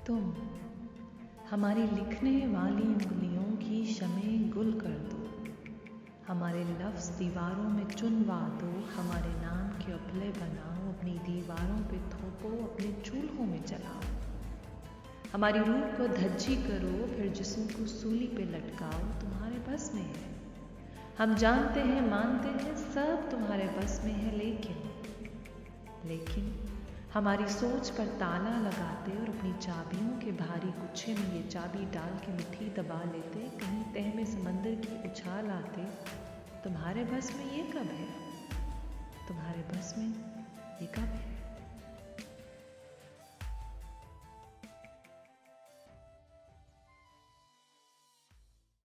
तुम हमारी लिखने वाली उंगलियों की शमें गुल कर दो, हमारे लफ्ज़ दीवारों में चुनवा दो, हमारे नाम के अपले बनाओ, अपनी दीवारों पे थोपो, अपने चूल्हों में जलाओ। हमारी रूह को धज्जी करो, फिर जिस्म को सूली पे लटकाओ, तुम्हारे बस में है। हम जानते हैं, मानते हैं, सब तुम्हारे बस में है, लेकिन हमारी सोच पर ताला लगाते और अपनी चाबियों के भारी गुच्छे में ये चाबी डाल के मिट्टी दबा लेते, कहीं तह में समंदर की उछाल आते। तुम्हारे बस में ये कब है? तुम्हारे बस में ये कब है?